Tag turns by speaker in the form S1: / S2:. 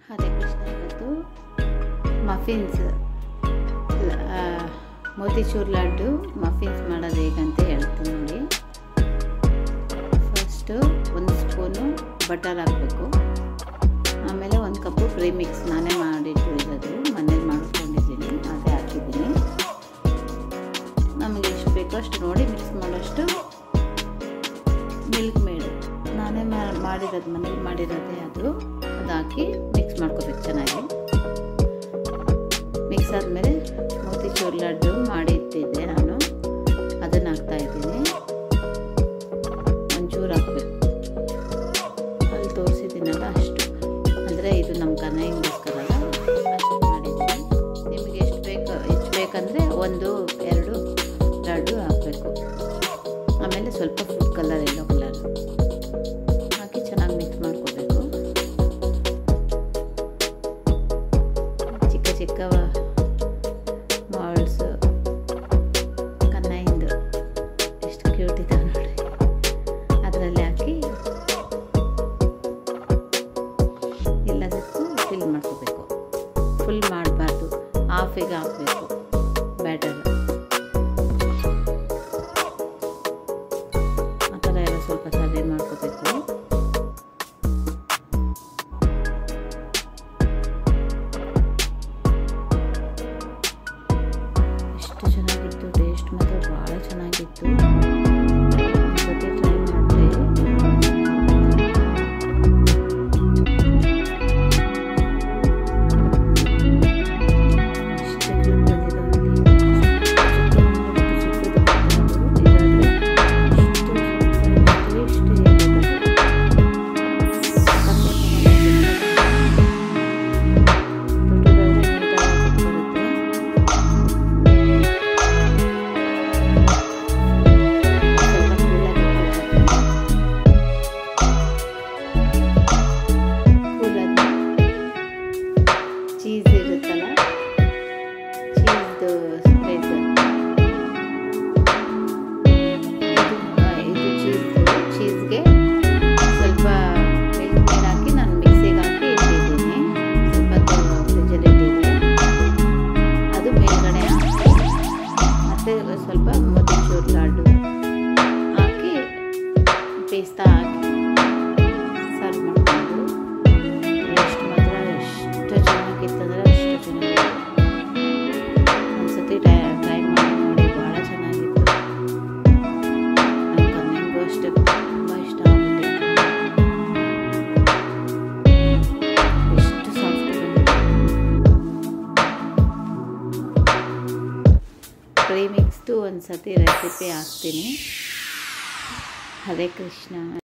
S1: ಹರೇ ಕೃಷ್ಣ. ಇವತ್ತು muffins motichoor laddu muffins ಮಾಡೋದು ಹೇಗಂತ ಹೇಳ್ತೀನಿ ನೋಡಿ. ಫಸ್ಟು 1 ಸ್ಪೂನು ಬಟರ್ ಹಾಕಬೇಕು. ಆಮೇಲೆ 1 ಕಪ್ಪು ಪ್ರೀಮಿಕ್ಸ್ ನಾನೇ ಮಾಡಿಟ್ಟಿರೋದು, ಮನೇಲಿ ಮಾಡ್ಕೊಂಡಿದ್ದೀನಿ, ಅದೇ ಹಾಕಿದ್ದೀನಿ. ನಮಗೆ ಎಷ್ಟು ಬೇಕೋ ಅಷ್ಟು ನೋಡಿ ಮಿಕ್ಸ್ ಮಾಡೋಷ್ಟು ಮಿಲ್ಕ್ ಮೇಡ್ ನಾನೇ ಮಾಡಿರೋದು, ಮನೇಲಿ ಮಾಡಿರೋದೇ ಅದು ಹಾಕಿ ಮಿಕ್ಸ್ ಮಾಡ್ಕೋಬೇಕು ಚೆನ್ನಾಗಿ. ಮಿಕ್ಸ್ ಆದಮೇಲೆ ಮೋತಿಚೂರ್ ಲಡ್ಡು ಮಾಡಿ ಇಟ್ಟಿದ್ದೆ ನಾನು, ಅದನ್ನು ಹಾಕ್ತಾಯಿದ್ದೀನಿ. ಒಂಚೂರು ಹಾಕಬೇಕು, ಅಲ್ಲಿ ತೋರಿಸಿದ್ದೀನಲ್ಲ ಅಷ್ಟು, ಅಂದರೆ ಇದು ನಮ್ಮ ಕನ್ನಯ್ಯಗೋಸ್ಕರ ಅಷ್ಟು ಮಾಡಿದ್ದೀನಿ. ನಿಮಗೆ ಎಷ್ಟು ಬೇಕಂದರೆ 1-2 ಲಡ್ಡು ಹಾಕಬೇಕು. ಆಮೇಲೆ ಸ್ವಲ್ಪ ಫುಡ್ ಕಲರ್, ಯೆಲ್ಲೋ ಕಲರ್ ಹಾಕಿ ಚೆನ್ನಾಗಿ ಮಿಕ್ಸ್ ಮಾಡ್ಕೋಬೇಕು. ಚಿಕ್ಕ ಮಾಲ್ಸ್ ಕನ್ನಯ್ಯಂದು ಎಷ್ಟು ಕ್ಯೂಟ್ ಇದೆ ನೋಡಿ, ಅದರಲ್ಲಿ ಹಾಕಿ ಎಲ್ಲದಕ್ಕೂ ಫಿಲ್ ಮಾಡ್ಕೋಬೇಕು. ಫುಲ್ ಮಾಡಬಾರ್ದು, ಹಾಫಿಗೆ ಹಾಕಬೇಕು ಬ್ಯಾಟರ್. ಆ ಥರ ಎಲ್ಲ ಸ್ವಲ್ಪ ಸರ್ವೆ ಮಾಡ್ಕೋಬೇಕು. ಎಷ್ಟು ಚೆನ್ನಾಗಿತ್ತು, ಟೇಸ್ಟ್ ಮಾತ್ರ ಭಾಳ ಚೆನ್ನಾಗಿತ್ತು. ಒಂದ್ಸತಿ ಟ್ರೈ ಮಾಡಿದ್ರೆ ಎಷ್ಟು ಕ್ಯೂಟ್ ಚೀಸ್ ಇರುತ್ತಲ್ಲ, ಚೀಸ್ದು ಸ್ಪ್ರೆಡ್, ಇದು ಚೀಸ್ಗೆ ಸ್ವಲ್ಪ ಮಿಲ್ಕ್ ಮೇಡ್ ಹಾಕಿ ನಾನು ಮಿಕ್ಸಿಗೆ ಹಾಕಿ ಇಟ್ಟಿದ್ದೀನಿ. ಸ್ವಲ್ಪ ಫ್ರಿಜ್ಜಲ್ಲಿ ಇಟ್ಟಿದ್ದೆ, ಅದು ಮೇಲ್ಗಡೆ ಹಾಕಿ ಮತ್ತು ಸ್ವಲ್ಪ ಮೋತಿಚೂರ್ ಲಡ್ಡು ಹಾಕಿ ಪೇಸ್ತಾ ಹಾಕಿ ಸರ್ವ್ ಮಾಡ್ಕೊಂಡು ಟೇಸ್ಟ್ ಮಾತ್ರ ಎಷ್ಟು ಚೆನ್ನಾಗಿತ್ತಂದರೆ ಅಷ್ಟು ಚೆನ್ನಾಗಿತ್ತು. ಒಂದ್ಸತಿ ಟ್ರೈ ಮಾಡಿ ನೋಡಿ, ಭಾಳ ಚೆನ್ನಾಗಿತ್ತು. ನಮ್ಮ ಕನ್ನಯ್ಯನಿಗೂ ಅಷ್ಟೇ ತುಂಬ ಇಷ್ಟ ಆಗ್ಬಿಟ್ಟಿತ್ತು. ಎಷ್ಟು ಸಾಫ್ಟ್ ಬಂದಿದೆ. ಪ್ರೀಮಿಕ್ಸ್ದು ಒಂದ್ಸತಿ ರೆಸಿಪಿ ಹಾಕ್ತೀನಿ. ಹರೇ ಕೃಷ್ಣ.